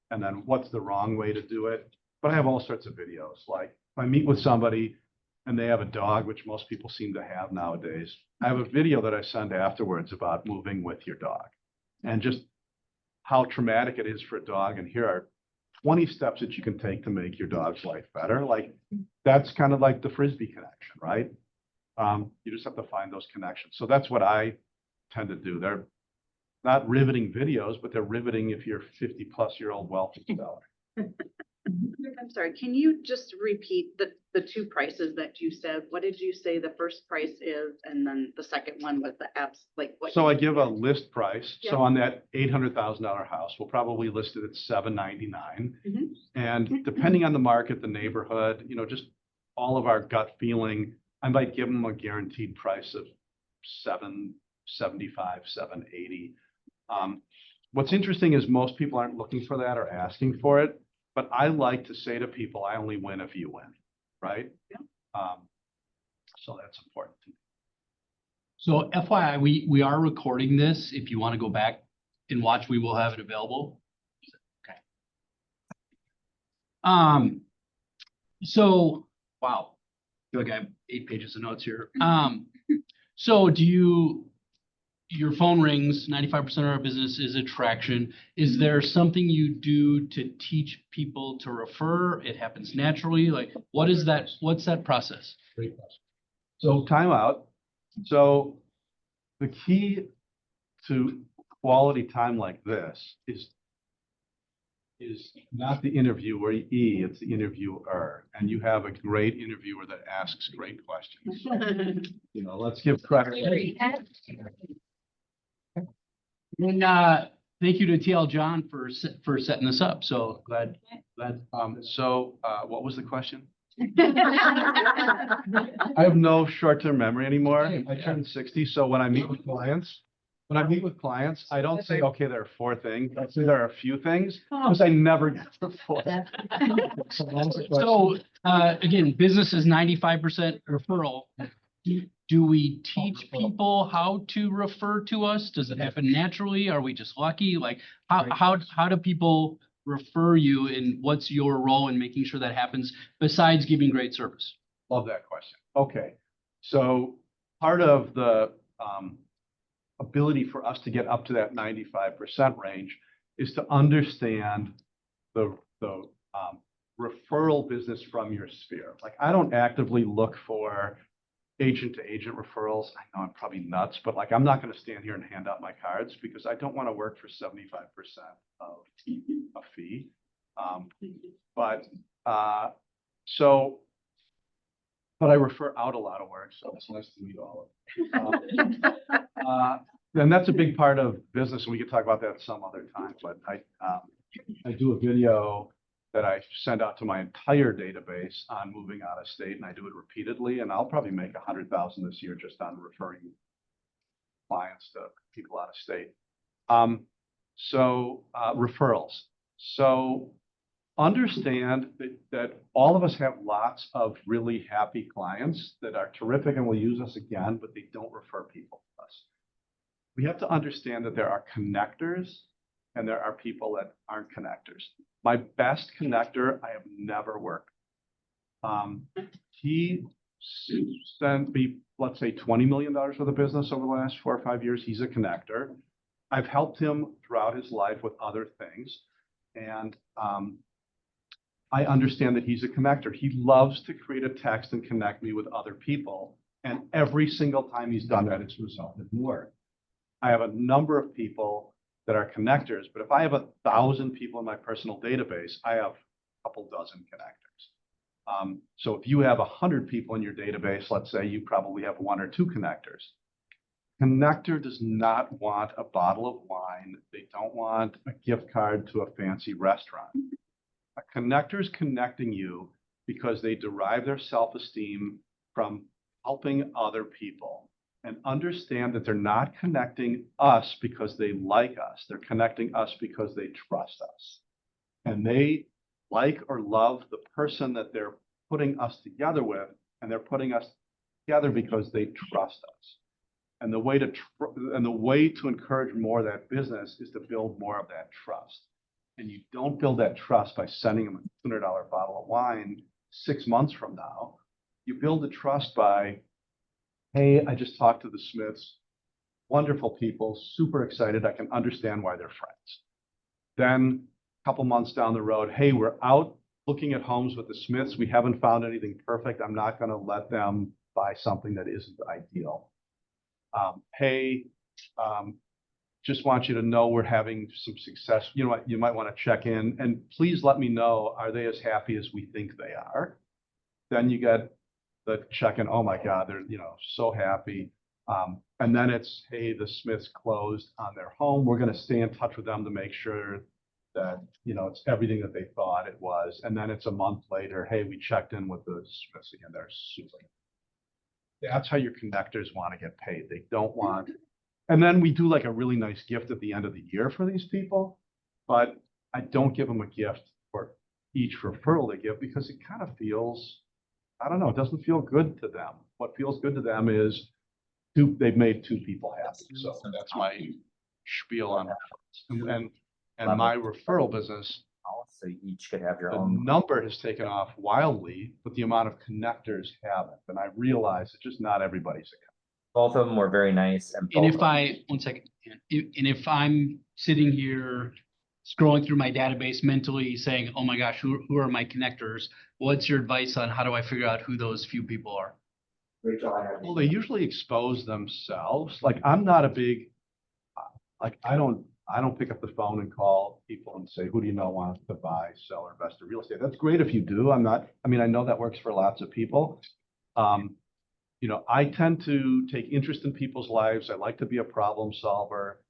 And then what's the wrong way to do it? But I have all sorts of videos. Like if I meet with somebody and they have a dog, which most people seem to have nowadays, I have a video that I send afterwards about moving with your dog and just how traumatic it is for a dog. And here are 20 steps that you can take to make your dog's life better. Like that's kind of like the Frisbee connection, right? You just have to find those connections. So that's what I tend to do. They're not riveting videos, but they're riveting if you're 50-plus-year-old wealthy seller. I'm sorry, can you just repeat the 2 prices that you said? What did you say the first price is? And then the second one was the apps, like what? So I give a list price. Yeah. So on that $800,000 house, we'll probably list it at $799. Mhm. And depending on the market, the neighborhood, just all of our gut feeling, I might give them a guaranteed price of $775, $780. What's interesting is most people aren't looking for that or asking for it. But I like to say to people, I only win if you win, right? Yeah. So that's important to me. So FYI, we are recording this. If you want to go back and watch, we will have it available. Okay. So wow, I feel like I have 8 pages of notes here. So your phone rings, 95% of our business is attraction. Is there something you do to teach people to refer? It happens naturally. Like, what's that process? Great question. So time out. So the key to quality time like this is not the interviewer, it's the interviewer. And you have a great interviewer that asks great questions. Let's give credit. And thank you to TL John for setting this up. So glad. What was the question? I have no short-term memory anymore. I turned 60, so when I meet with clients, I don't say, okay, there are 4 things. I say there are a few things, because I never get to 4. So what was the question? So, again, business is 95% referral. Do we teach people how to refer to us? Does it happen naturally? Are we just lucky? Like, how do people refer you, and what's your role in making sure that happens besides giving great service? Love that question. Okay, so part of the ability for us to get up to that 95% range is to understand the referral business from your sphere. Like, I don't actively look for agent to agent referrals. I know I'm probably nuts, but like, I'm not going to stand here and hand out my cards because I don't want to work for 75% of a fee. But I refer out a lot of work, so it's nice to meet all of you. And that's a big part of business, and we can talk about that some other time. But I do a video that I send out to my entire database on moving out of state, and I do it repeatedly, and I'll probably make 100,000 this year just on referring clients to people out of state. Referrals. So understand that all of us have lots of really happy clients that are terrific and will use us again, but they don't refer people to us. We have to understand that there are connectors and there are people that aren't connectors. My best connector, I have never worked. He sent me, let's say, $20 million worth of business over the last 4 or 5 years. He's a connector. I've helped him throughout his life with other things. And I understand that he's a connector. He loves to create a text and connect me with other people. And every single time he's done that, it's resulted in work. I have a number of people that are connectors, but if I have 1,000 people in my personal database, I have a couple dozen connectors. So if you have 100 people in your database, let's say you probably have 1 or 2 connectors. Connector does not want a bottle of wine. They don't want a gift card to a fancy restaurant. A connector is connecting you because they derive their self-esteem from helping other people. And understand that they're not connecting us because they like us. They're connecting us because they trust us. And they like or love the person that they're putting us together with, and they're putting us together because they trust us. And the way to encourage more of that business is to build more of that trust. And you don't build that trust by sending them a $200 bottle of wine 6 months from now. You build the trust by, hey, I just talked to the Smiths, wonderful people, super excited. I can understand why they're friends. Then a couple months down the road, hey, we're out looking at homes with the Smiths. We haven't found anything perfect. I'm not going to let them buy something that isn't ideal. Hey, just want you to know we're having some success. You know what? You might want to check in and please let me know, are they as happy as we think they are? Then you get the check-in, oh my God, they're so happy. And then it's, hey, the Smiths closed on their home. We're going to stay in touch with them to make sure that it's everything that they thought it was. And then it's a month later, hey, we checked in with the Smiths again. They're super. That's how your connectors want to get paid. They don't want. And then we do like a really nice gift at the end of the year for these people, but I don't give them a gift for each referral they give because it kind of feels, I don't know, it doesn't feel good to them. What feels good to them is they've made 2 people happy. So that's my spiel on referrals. And my referral business, So each could have your the own. number has taken off wildly, but the amount of connectors haven't. And I realize it's just not everybody's account. Both of them were very nice. And And both if I'm sitting here scrolling through my database mentally saying, oh my gosh, who are my connectors? What's your advice on how do I figure out who those few people are? Well, they usually expose themselves. Like, I'm not a big, like, I don't pick up the phone and call people and say, who do you know wants to buy, sell, or invest in real estate? That's great if you do. I know that works for lots of people. I tend to take interest in people's lives. I like to be a problem solver.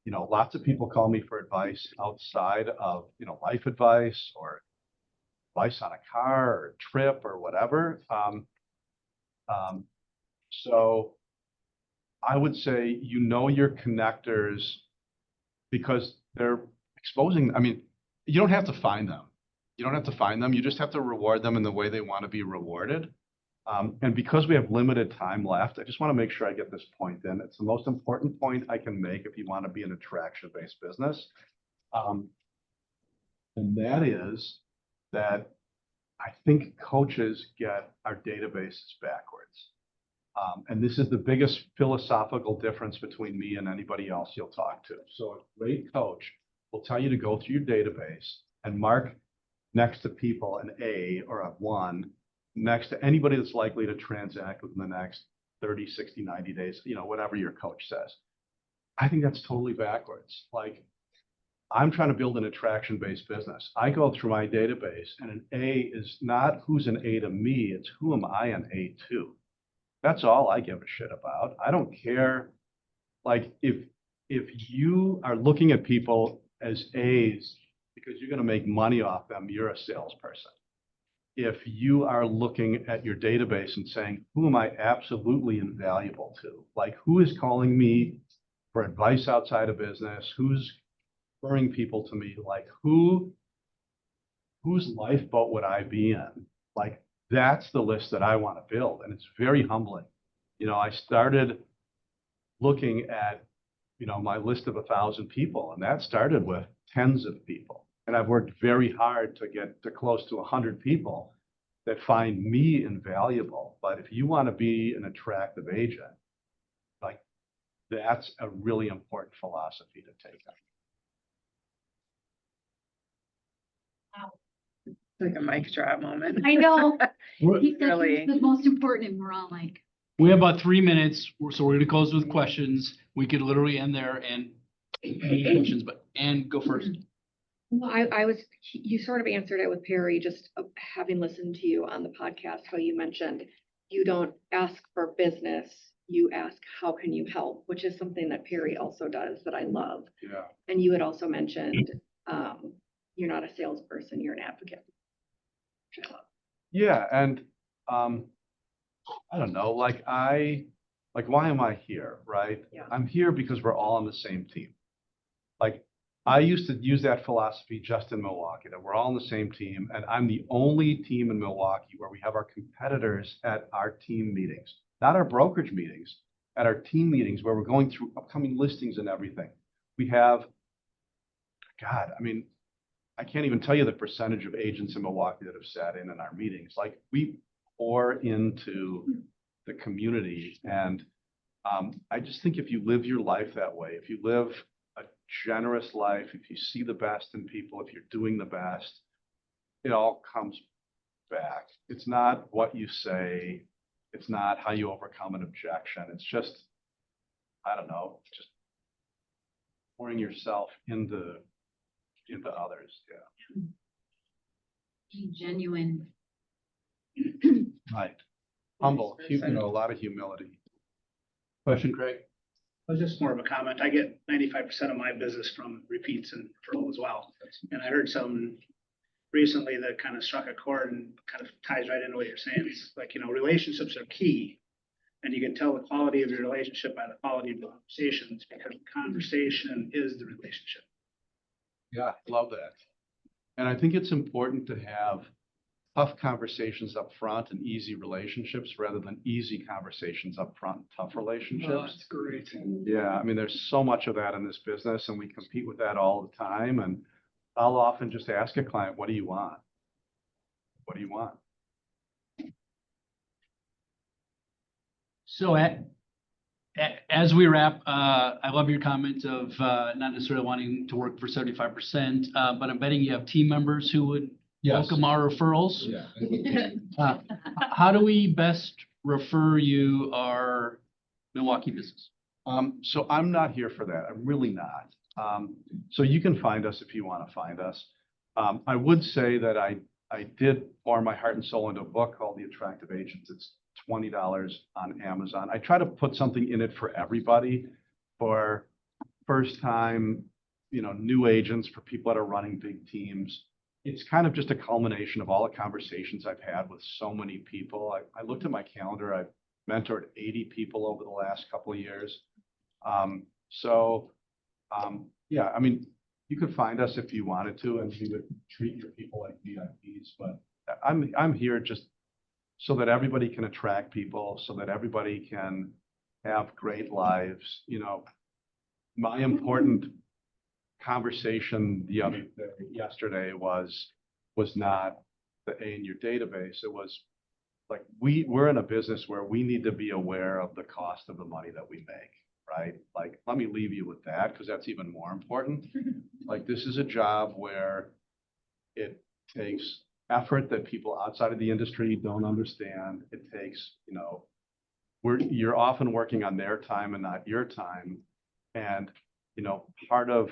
You know, lots of people call me for advice outside of, you know, life advice or advice on a car or a trip or whatever. So I would say, you know, your connectors because they're exposing, I mean, you don't have to find them. You don't have to find them. You just have to reward them in the way they want to be rewarded. And because we have limited time left, I just want to make sure I get this point in. It's the most important point I can make if you want to be an attraction-based business. And that is that I think coaches get our databases backwards. And this is the biggest philosophical difference between me and anybody else you'll talk to. So a great coach will tell you to go through your database and mark next to people an A or a 1 next to anybody that's likely to transact within the next 30, 60, 90 days, you know, whatever your coach says. I think that's totally backwards. Like, I'm trying to build an attraction-based business. I go through my database and an A is not who's an A to me, it's who am I an A to. That's all I give a shit about. I don't care. Like, if you are looking at people as A's because you're going to make money off them, you're a salesperson. If you are looking at your database and saying, who am I absolutely invaluable to? Like, who is calling me for advice outside of business? Who's referring people to me? Like, whose lifeboat would I be in? Like, that's the list that I want to build. And it's very humbling. You know, I started looking at, you know, my list of 1,000 people, and that started with tens of people. And I've worked very hard to get to close to 100 people that find me invaluable. But if you want to be an attractive agent, like, that's a really important philosophy to take on. Like a mic drop moment. I know. He said Really. it's the most important and we're all like. We have about 3 minutes, so we're gonna close with questions. We could literally end there and questions, but Ann, go first. Well, you sort of answered it with Perry, just having listened to you on the podcast, how you mentioned you don't ask for business, you ask, how can you help? Which is something that Perry also does that I love. Yeah. And you had also mentioned, you're not a salesperson, you're an advocate. Which I love. Yeah, and I don't know, like why am I here, right? Yeah. I'm here because we're all on the same team. Like, I used to use that philosophy just in Milwaukee, that we're all on the same team, and I'm the only team in Milwaukee where we have our competitors at our team meetings, not our brokerage meetings, at our team meetings where we're going through upcoming listings and everything. We have, God, I mean, I can't even tell you the percentage of agents in Milwaukee that have sat in our meetings. Like, we pour into the community, and I just think if you live your life that way, if you live a generous life, if you see the best in people, if you're doing the best, it all comes back. It's not what you say. It's not how you overcome an objection. It's just, I don't know, just pouring yourself into others. Yeah. Be genuine. Right. Humble, you know, a lot of humility. Question, Craig? Just more of a comment. I get 95% of my business from repeats and referral as well. And I heard some recently that kind of struck a chord and kind of ties right into what you're saying. It's like, you know, relationships are key. And you can tell the quality of your relationship by the quality of the conversations, because the conversation is the relationship. Yeah, love that. And I think it's important to have tough conversations up front and easy relationships rather than easy conversations up front and tough relationships. Oh, that's great. Yeah, I mean, there's so much of that in this business, and we compete with that all the time. And I'll often just ask a client, what do you want? What do you want? So as we wrap, I love your comment of not necessarily wanting to work for 75%, but I'm betting you have team members who would welcome our referrals. Yeah. How do we best refer you our Milwaukee business? So I'm not here for that. I'm really not. So you can find us if you want to find us. I would say that I did pour my heart and soul into a book called The Attractive Agents. It's $20 on Amazon. I try to put something in it for everybody, for first time, new agents, for people that are running big teams. It's kind of just a culmination of all the conversations I've had with so many people. I looked at my calendar. I've mentored 80 people over the last couple of years. Yeah, I mean, you could find us if you wanted to, and we would treat your people like VIPs, but I'm here just so that everybody can attract people, so that everybody can have great lives. My important conversation yesterday was not the A in your database. It was like, we're in a business where we need to be aware of the cost of the money that we make, right? Like, let me leave you with that, because that's even more important. Like, this is a job where it takes effort that people outside of the industry don't understand. It takes, you're often working on their time and not your time. And, part of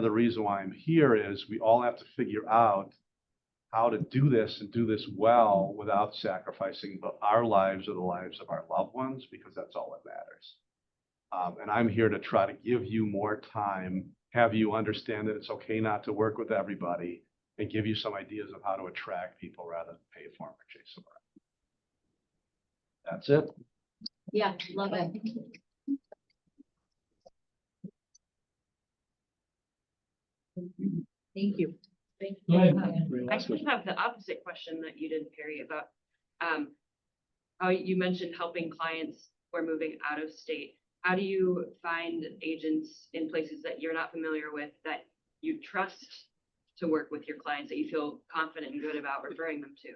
the reason why I'm here is we all have to figure out how to do this and do this well without sacrificing our lives or the lives of our loved ones, because that's all that matters. And I'm here to try to give you more time, have you understand that it's okay not to work with everybody, and give you some ideas of how to attract people rather than pay for them or chase them around. That's it. Yeah, love it. Thank you. Go ahead. I actually have the opposite question that you did, Perry, about how you mentioned helping clients who are moving out of state. How do you find agents in places that you're not familiar with, that you trust to work with your clients, that you feel confident and good about referring them to?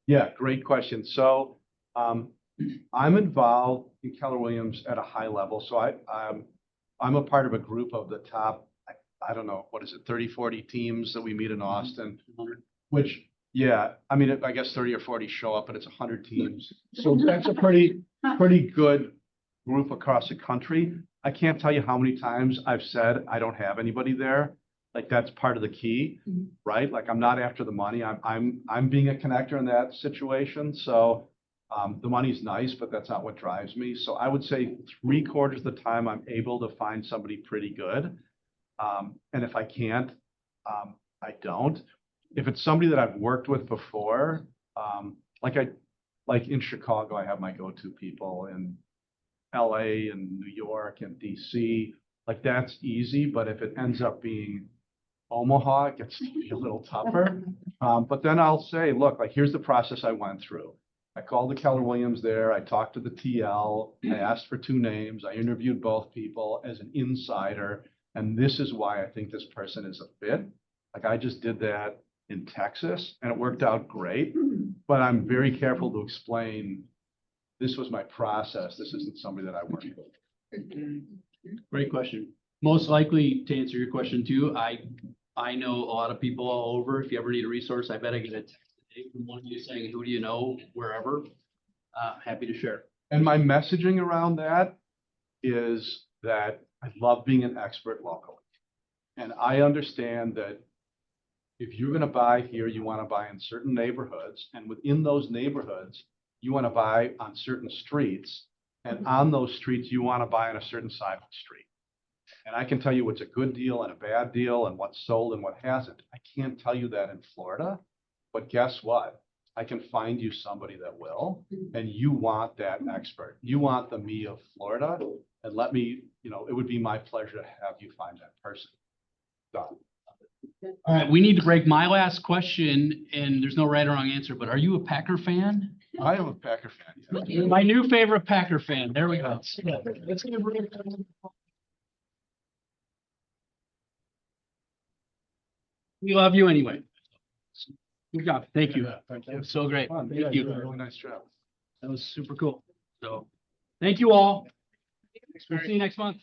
Yeah, great question. So I'm involved in Keller Williams at a high level. So I'm a part of a group of the top, I don't know, 30, 40 teams that we meet in Austin, which, yeah, I mean, I guess 30 or 40 show up, but it's 100 teams. So that's a pretty good group across the country. I can't tell you how many times I've said I don't have anybody there. Like, that's part of the key, right? Like, I'm not after the money. I'm being a connector in that situation. So the money's nice, but that's not what drives me. So I would say 3/4 of the time I'm able to find somebody pretty good. And if I can't, I don't. If it's somebody that I've worked with before, like in Chicago, I have my go-to people. In LA and New York and DC, like, that's easy. But if it ends up being Omaha, it gets to be a little tougher. But then I'll say, look, like, here's the process I went through. I called the Keller Williams there. I talked to the TL. I asked for 2 names. I interviewed both people as an insider. And this is why I think this person is a fit. Like, I just did that in Texas and it worked out great. But I'm very careful to explain, this was my process. This isn't somebody that I worked with. Great question. Most likely, to answer your question too, I know a lot of people all over. If you ever need a resource, I bet I get a text today from one of you saying, who do you know, wherever. Happy to share. And my messaging around that is that I love being an expert locally. And I understand that if you're going to buy here, you want to buy in certain neighborhoods. And within those neighborhoods, you want to buy on certain streets. And on those streets, you want to buy on a certain side of the street. And I can tell you what's a good deal and a bad deal and what's sold and what hasn't. I can't tell you that in Florida. But guess what? I can find you somebody that will. And you want that expert. You want the me of Florida. And let me, it would be my pleasure to have you find that person. Done. All right, we need to break. My last question, and there's no right or wrong answer, but are you a Packer fan? I am a Packer fan. Yeah. My new favorite Packer fan. There we go. We love you anyway. Good job. Thank you. Thank That was so great. Fun. Thank Yeah, you. really nice job. That was super cool. So, thank you all. We'll see you next month.